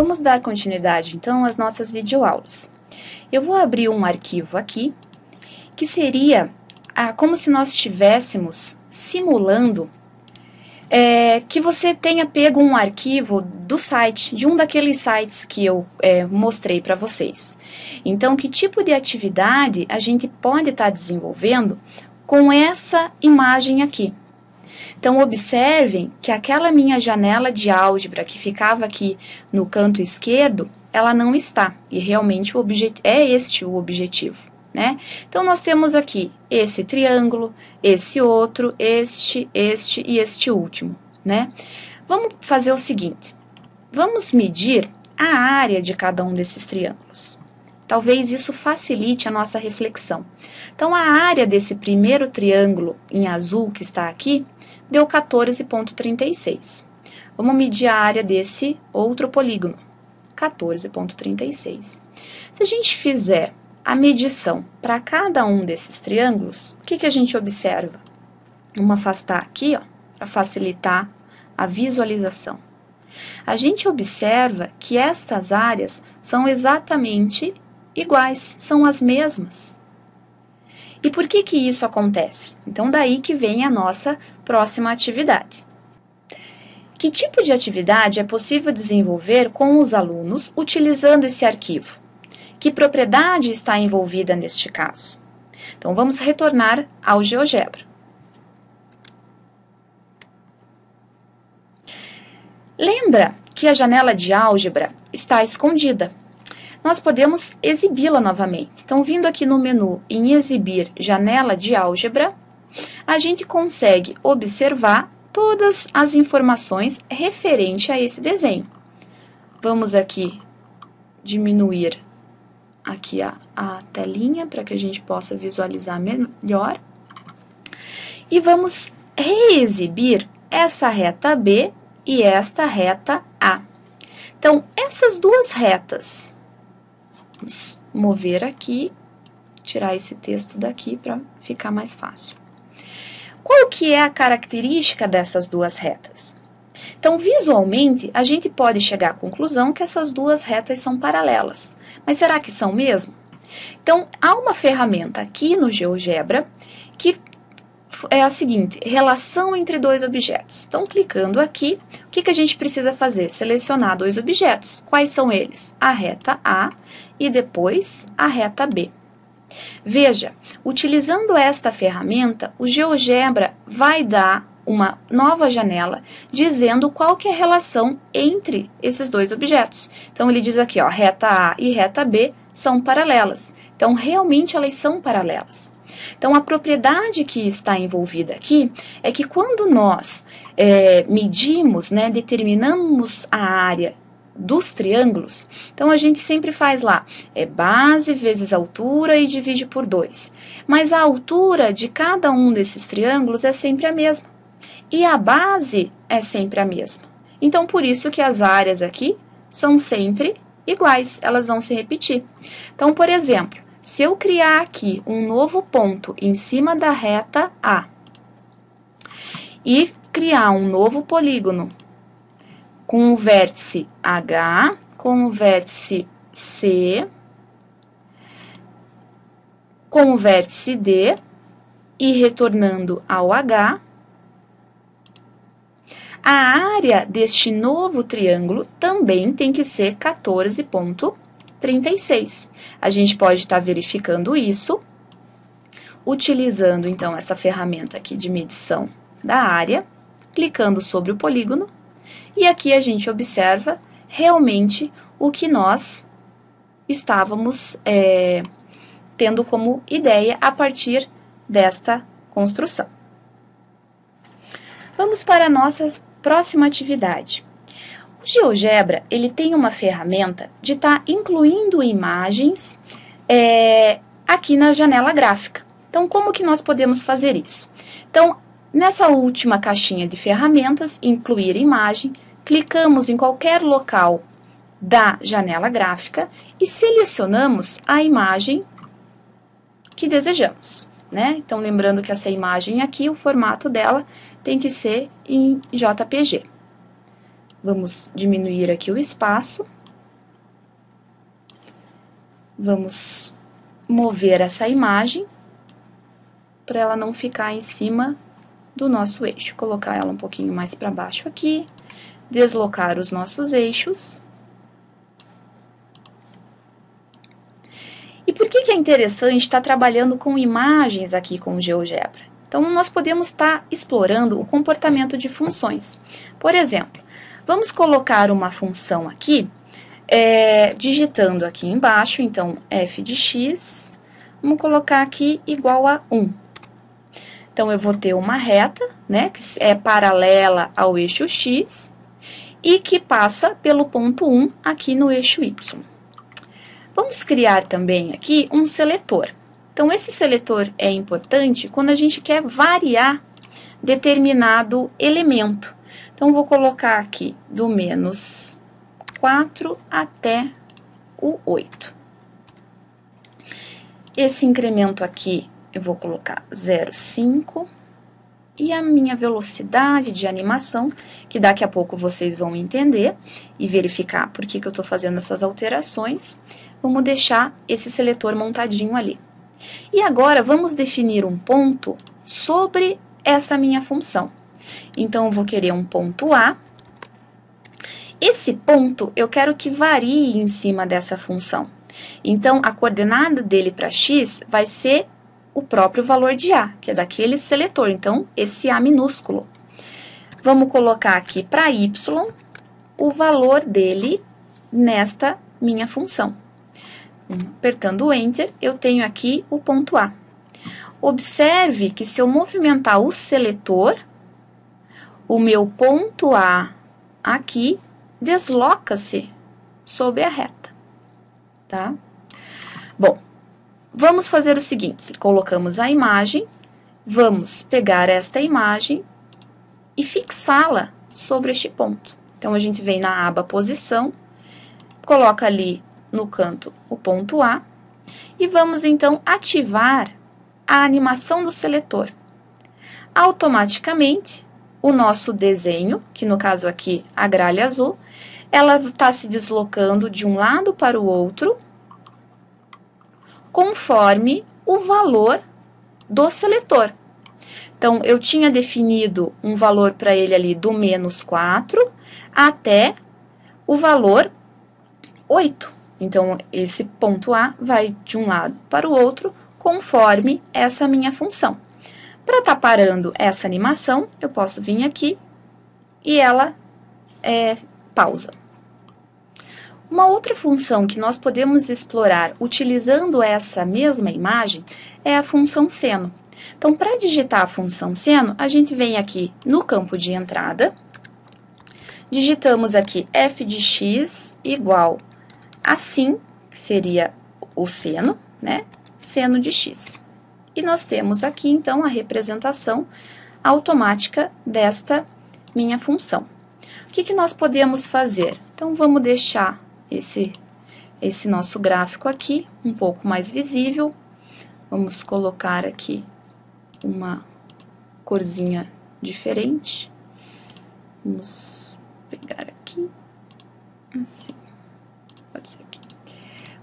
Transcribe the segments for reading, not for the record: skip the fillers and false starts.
Vamos dar continuidade, então, às nossas videoaulas. Eu vou abrir um arquivo aqui, que seria como se nós estivéssemos simulando que você tenha pego um arquivo do site, de um daqueles sites que eu mostrei para vocês. Então, que tipo de atividade a gente pode estar desenvolvendo com essa imagem aqui? Então, observem que aquela minha janela de álgebra que ficava aqui no canto esquerdo, ela não está. E realmente é este o objetivo, né? Então, nós temos aqui esse triângulo, esse outro, este e este último, né? Vamos fazer o seguinte. Vamos medir a área de cada um desses triângulos. Talvez isso facilite a nossa reflexão. Então, a área desse primeiro triângulo em azul que está aqui deu 14,36. Vamos medir a área desse outro polígono, 14,36. Se a gente fizer a medição para cada um desses triângulos, o que a gente observa? Vamos afastar aqui, para facilitar a visualização. A gente observa que estas áreas são exatamente iguais, são as mesmas. E por que isso acontece? Então, daí que vem a nossa próxima atividade. Que tipo de atividade é possível desenvolver com os alunos utilizando esse arquivo? Que propriedade está envolvida neste caso? Então, vamos retornar ao GeoGebra. Lembra que a janela de álgebra está escondida. Nós podemos exibi-la novamente. Então, vindo aqui no menu em exibir janela de álgebra, a gente consegue observar todas as informações referente a esse desenho. Vamos aqui diminuir aqui a telinha para que a gente possa visualizar melhor. E vamos reexibir essa reta B e esta reta A. Então, essas duas retas, vamos mover aqui, tirar esse texto daqui para ficar mais fácil. Qual que é a característica dessas duas retas? Então, visualmente, a gente pode chegar à conclusão que essas duas retas são paralelas. Mas será que são mesmo? Então, há uma ferramenta aqui no GeoGebra que é a seguinte, relação entre dois objetos. Então, clicando aqui, o que a gente precisa fazer? Selecionar dois objetos. Quais são eles? A reta A e depois a reta B. Veja, utilizando esta ferramenta, o GeoGebra vai dar uma nova janela dizendo qual que é a relação entre esses dois objetos. Então, ele diz aqui, ó, reta A e reta B são paralelas. Então, realmente elas são paralelas. Então, a propriedade que está envolvida aqui é que quando nós medimos, né, determinamos a área dos triângulos, então a gente sempre faz lá, base vezes altura e divide por 2. Mas a altura de cada um desses triângulos é sempre a mesma. E a base é sempre a mesma. Então, por isso que as áreas aqui são sempre iguais, elas vão se repetir. Então, por exemplo, se eu criar aqui um novo ponto em cima da reta A e criar um novo polígono com o vértice H, com o vértice C, com o vértice D e retornando ao H, a área deste novo triângulo também tem que ser 14,36. A gente pode estar verificando isso utilizando, então, essa ferramenta aqui de medição da área, clicando sobre o polígono, e aqui a gente observa realmente o que nós estávamos tendo como ideia a partir desta construção. Vamos para a nossa próxima atividade. O GeoGebra, ele tem uma ferramenta de estar incluindo imagens aqui na janela gráfica. Então, como que nós podemos fazer isso? Então, nessa última caixinha de ferramentas, incluir imagem, clicamos em qualquer local da janela gráfica e selecionamos a imagem que desejamos, né? Então, lembrando que essa imagem aqui, o formato dela tem que ser em JPG. Vamos diminuir aqui o espaço Vamos mover essa imagem para ela não ficar em cima do nosso eixo. Colocar ela um pouquinho mais para baixo aqui, deslocar os nossos eixos. E por que é interessante estar trabalhando com imagens aqui com o GeoGebra? Então, nós podemos estar explorando o comportamento de funções. Por exemplo, vamos colocar uma função aqui, digitando aqui embaixo, então, f de x, vamos colocar aqui igual a 1. Então, eu vou ter uma reta, né, que é paralela ao eixo x e que passa pelo ponto 1 aqui no eixo y. Vamos criar também aqui um seletor. Então, esse seletor é importante quando a gente quer variar determinado elemento. Então, vou colocar aqui do menos 4 até o 8. Esse incremento aqui eu vou colocar 0,5 e a minha velocidade de animação, que daqui a pouco vocês vão entender e verificar por que eu estou fazendo essas alterações, vamos deixar esse seletor montadinho ali. E agora vamos definir um ponto sobre essa minha função. Então, eu vou querer um ponto A. Esse ponto eu quero que varie em cima dessa função. Então, a coordenada dele para x vai ser o próprio valor de A, que é daquele seletor, então, esse A minúsculo. Vamos colocar aqui para y o valor dele nesta minha função. Apertando o Enter, eu tenho aqui o ponto A. Observe que se eu movimentar o seletor, o meu ponto A aqui desloca-se sobre a reta, tá? Bom, vamos fazer o seguinte, colocamos a imagem, vamos pegar esta imagem e fixá-la sobre este ponto. Então, a gente vem na aba Posição, coloca ali no canto o ponto A, e vamos então ativar a animação do seletor. Automaticamente, o nosso desenho, que no caso aqui a gralha azul, ela está se deslocando de um lado para o outro, conforme o valor do seletor. Então, eu tinha definido um valor para ele ali do menos 4 até o valor 8. Então, esse ponto A vai de um lado para o outro, conforme essa minha função. Para estar parando essa animação, eu posso vir aqui e ela pausa. Uma outra função que nós podemos explorar utilizando essa mesma imagem é a função seno. Então, para digitar a função seno, a gente vem aqui no campo de entrada, digitamos aqui f de x igual a sin, que seria o seno, né? Seno de x. E nós temos aqui, então, a representação automática desta minha função. O que nós podemos fazer? Então, vamos deixar esse nosso gráfico aqui um pouco mais visível. Vamos colocar aqui uma corzinha diferente. Vamos pegar aqui, assim, pode ser aqui.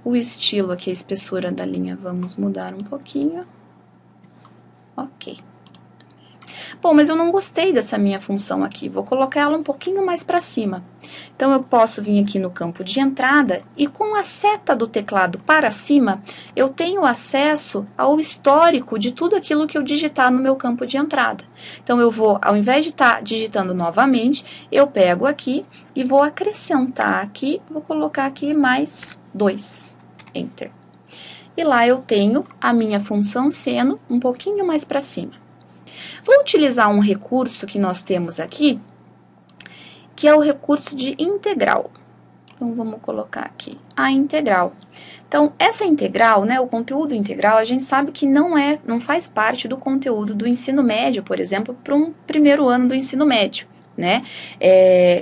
O estilo aqui, a espessura da linha, vamos mudar um pouquinho. Ok. Bom, mas eu não gostei dessa minha função aqui, vou colocar ela um pouquinho mais para cima. Então, eu posso vir aqui no campo de entrada e com a seta do teclado para cima, eu tenho acesso ao histórico de tudo aquilo que eu digitar no meu campo de entrada. Então, eu vou, ao invés de estar digitando novamente, eu pego aqui e vou acrescentar aqui, vou colocar aqui mais 2, Enter. E lá eu tenho a minha função seno um pouquinho mais para cima. Vou utilizar um recurso que nós temos aqui, que é o recurso de integral. Então, vamos colocar aqui a integral. Então, essa integral, né, o conteúdo integral, a gente sabe que não faz parte do conteúdo do ensino médio, por exemplo, para um primeiro ano do ensino médio, né?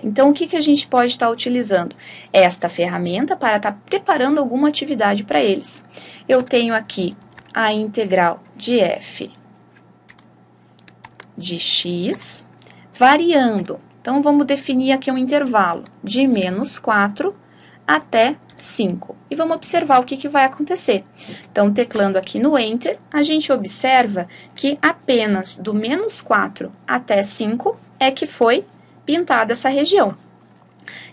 Então, o que a gente pode estar utilizando? Esta ferramenta para estar preparando alguma atividade para eles. Eu tenho aqui a integral de f de x, variando. Então, vamos definir aqui um intervalo de menos 4 até 5. E vamos observar o que vai acontecer. Então, teclando aqui no Enter, a gente observa que apenas do menos 4 até 5 é que foi pintada essa região.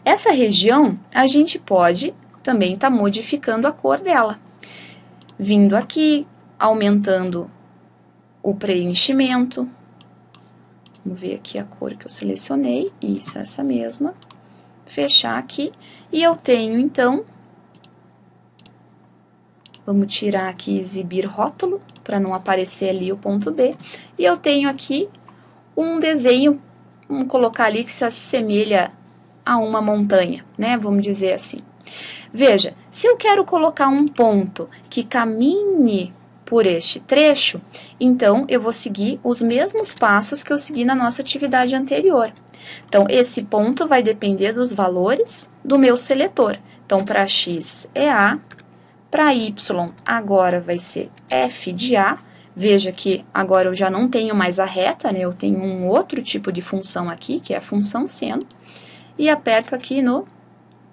Essa região, a gente pode também estar modificando a cor dela. Vindo aqui, aumentando o preenchimento. Vamos ver aqui a cor que eu selecionei. Isso, essa mesma. Fechar aqui. E eu tenho, então, vamos tirar aqui exibir rótulo, para não aparecer ali o ponto B. E eu tenho aqui um desenho, vamos colocar ali que se assemelha a uma montanha, né? Vamos dizer assim. Veja, se eu quero colocar um ponto que caminhe por este trecho, então eu vou seguir os mesmos passos que eu segui na nossa atividade anterior. Então, esse ponto vai depender dos valores do meu seletor. Então, para x é A, para y agora vai ser f de A. Veja que agora eu já não tenho mais a reta, né? Eu tenho um outro tipo de função aqui, que é a função seno, e aperto aqui no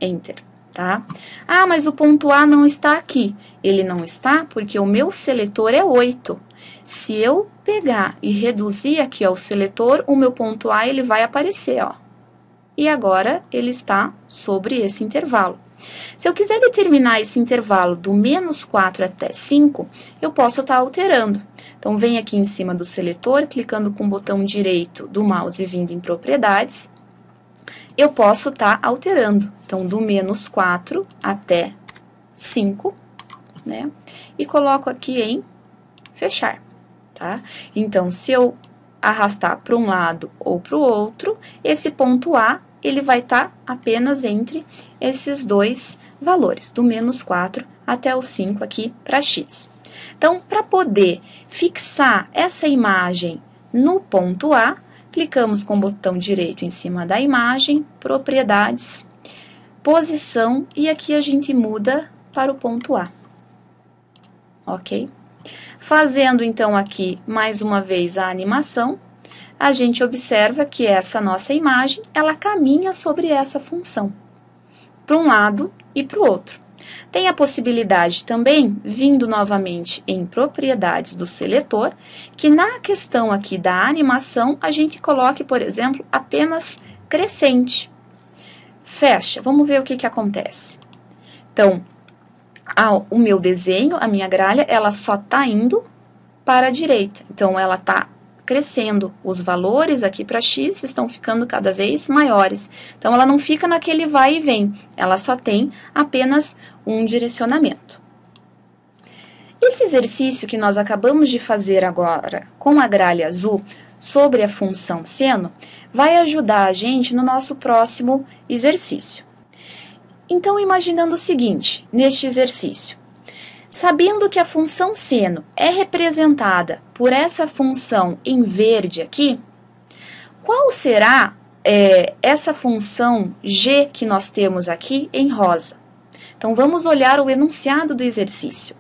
Enter, tá? Ah, mas o ponto A não está aqui. Ele não está porque o meu seletor é 8. Se eu pegar e reduzir aqui ó, o seletor, o meu ponto A ele vai aparecer, ó. E agora ele está sobre esse intervalo. Se eu quiser determinar esse intervalo do menos 4 até 5, eu posso estar alterando. Então, vem aqui em cima do seletor, clicando com o botão direito do mouse e vindo em propriedades, eu posso estar alterando. Então, do menos 4 até 5, né? E coloco aqui em fechar, tá? Então, se eu arrastar para um lado ou para o outro, esse ponto A, ele vai estar apenas entre esses dois valores, do menos 4 até o 5 aqui para x. Então, para poder fixar essa imagem no ponto A, clicamos com o botão direito em cima da imagem, propriedades, posição, e aqui a gente muda para o ponto A. Ok? Fazendo, então, aqui, mais uma vez, a animação, a gente observa que essa nossa imagem, ela caminha sobre essa função, para um lado e para o outro. Tem a possibilidade também, vindo novamente em propriedades do seletor, que na questão aqui da animação, a gente coloque, por exemplo, apenas crescente. Fecha, vamos ver o que acontece. Então, o meu desenho, a minha gralha, ela só está indo para a direita. Então, ela está crescendo. Os valores aqui para x estão ficando cada vez maiores. Então, ela não fica naquele vai e vem. Ela só tem apenas um direcionamento. Esse exercício que nós acabamos de fazer agora com a gralha azul sobre a função seno vai ajudar a gente no nosso próximo exercício. Então, imaginando o seguinte, neste exercício, sabendo que a função seno é representada por essa função em verde aqui, qual será essa função g que nós temos aqui em rosa? Então, vamos olhar o enunciado do exercício.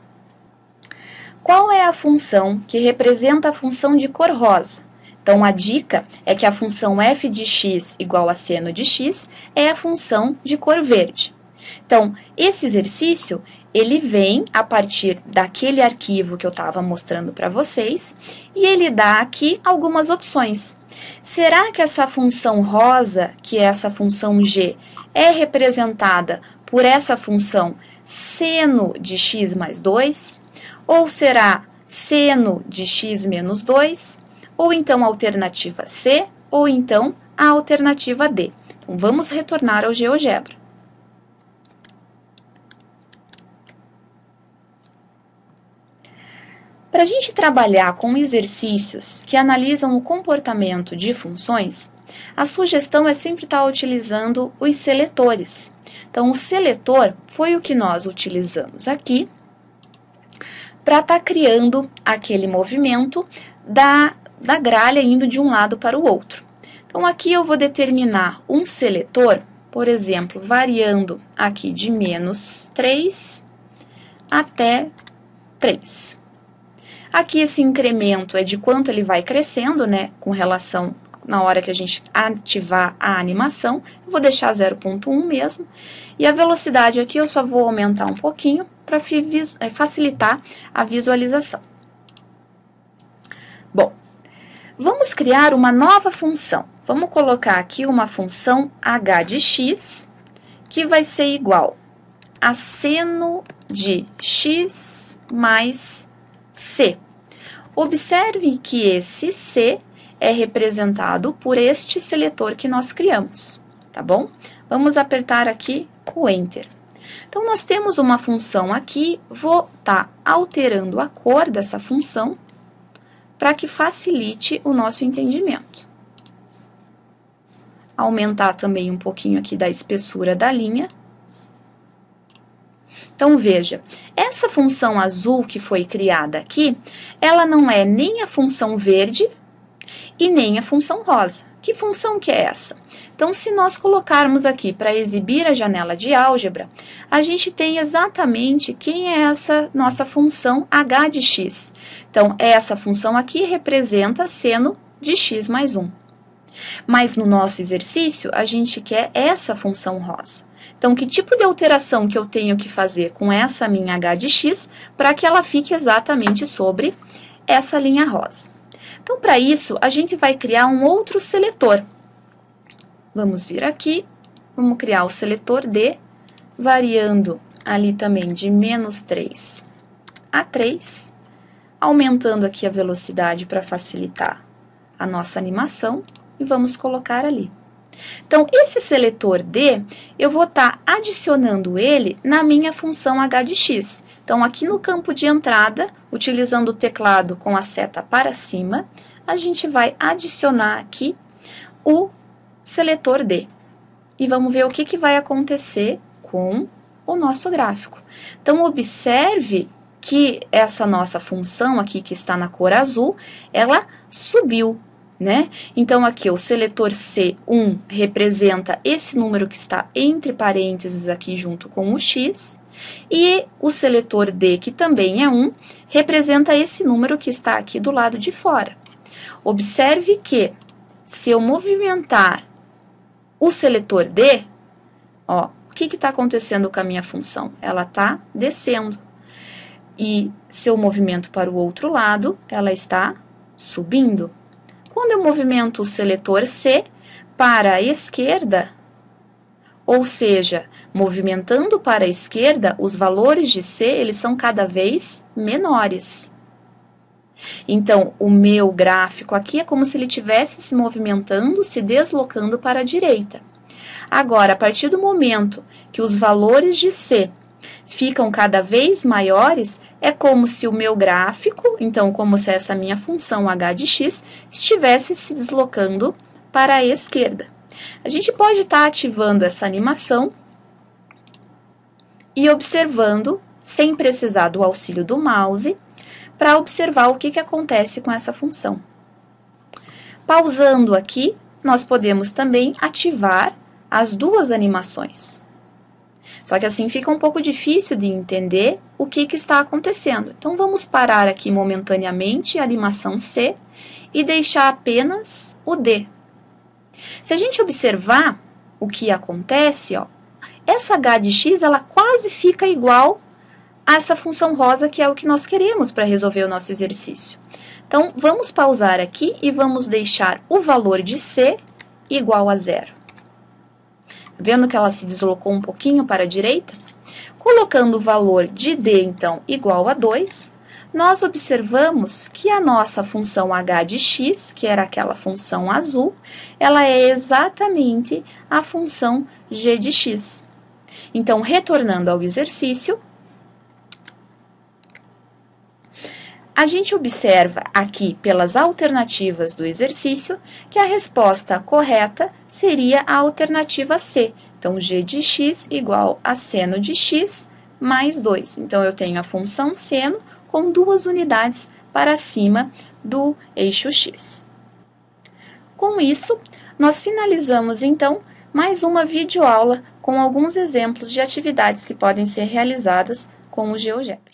Qual é a função que representa a função de cor rosa? Então, a dica é que a função f de x igual a seno de x é a função de cor verde. Então, esse exercício, ele vem a partir daquele arquivo que eu estava mostrando para vocês, e ele dá aqui algumas opções. Será que essa função rosa, que é essa função g, é representada por essa função seno de x mais 2? Ou será seno de x menos 2? Ou então a alternativa C, ou então a alternativa D. Então, vamos retornar ao GeoGebra. Para a gente trabalhar com exercícios que analisam o comportamento de funções, a sugestão é sempre estar utilizando os seletores. Então, o seletor foi o que nós utilizamos aqui para estar criando aquele movimento da gralha indo de um lado para o outro. Então, aqui eu vou determinar um seletor, por exemplo, variando aqui de menos 3 até 3. Aqui esse incremento é de quanto ele vai crescendo, né, com relação na hora que a gente ativar a animação. Eu vou deixar 0,1 mesmo. E a velocidade aqui eu só vou aumentar um pouquinho para facilitar a visualização. Bom, vamos criar uma nova função. Vamos colocar aqui uma função h de x, que vai ser igual a seno de x mais c. Observe que esse c é representado por este seletor que nós criamos, tá bom? Vamos apertar aqui o Enter. Então, nós temos uma função aqui, vou estar alterando a cor dessa função para que facilite o nosso entendimento. Aumentar também um pouquinho aqui da espessura da linha. Então, veja, essa função azul que foi criada aqui, ela não é nem a função verde e nem a função rosa. Que função que é essa? Então, se nós colocarmos aqui para exibir a janela de álgebra, a gente tem exatamente quem é essa nossa função h de x. Então, essa função aqui representa seno de x mais 1. Mas no nosso exercício, a gente quer essa função rosa. Então, que tipo de alteração que eu tenho que fazer com essa minha h de x para que ela fique exatamente sobre essa linha rosa? Então, para isso, a gente vai criar um outro seletor. Vamos vir aqui, vamos criar o seletor D, variando ali também de -3 a 3, aumentando aqui a velocidade para facilitar a nossa animação, e vamos colocar ali. Então, esse seletor D, eu vou estar adicionando ele na minha função h de x. Então, aqui no campo de entrada, utilizando o teclado com a seta para cima, a gente vai adicionar aqui o seletor D. E vamos ver o que vai acontecer com o nosso gráfico. Então, observe que essa nossa função aqui, que está na cor azul, ela subiu, né? Então, aqui o seletor C1 representa esse número que está entre parênteses aqui junto com o x, e o seletor D, que também é 1, representa esse número que está aqui do lado de fora. Observe que, se eu movimentar o seletor D, ó, o que está acontecendo com a minha função? Ela está descendo. E se eu movimento para o outro lado, ela está subindo. Quando eu movimento o seletor C para a esquerda, ou seja, movimentando para a esquerda, os valores de C, eles são cada vez menores. Então, o meu gráfico aqui é como se ele estivesse se movimentando, se deslocando para a direita. Agora, a partir do momento que os valores de C ficam cada vez maiores, é como se o meu gráfico, então, como se essa minha função h de x, estivesse se deslocando para a esquerda. A gente pode estar ativando essa animação e observando, sem precisar do auxílio do mouse, para observar o que acontece com essa função. Pausando aqui, nós podemos também ativar as duas animações. Só que assim fica um pouco difícil de entender o que está acontecendo. Então, vamos parar aqui momentaneamente a animação C e deixar apenas o D. Se a gente observar o que acontece, ó, essa h de x ela quase fica igual a essa função rosa, que é o que nós queremos para resolver o nosso exercício. Então, vamos pausar aqui e vamos deixar o valor de C igual a 0. Vendo que ela se deslocou um pouquinho para a direita? Colocando o valor de D, então, igual a 2, nós observamos que a nossa função h de x, que era aquela função azul, ela é exatamente a função g de x. Então, retornando ao exercício, a gente observa aqui, pelas alternativas do exercício, que a resposta correta seria a alternativa C. Então, g de x igual a seno de x mais 2. Então, eu tenho a função seno com 2 unidades para cima do eixo x. Com isso, nós finalizamos, então, mais uma videoaula com alguns exemplos de atividades que podem ser realizadas com o GeoGebra.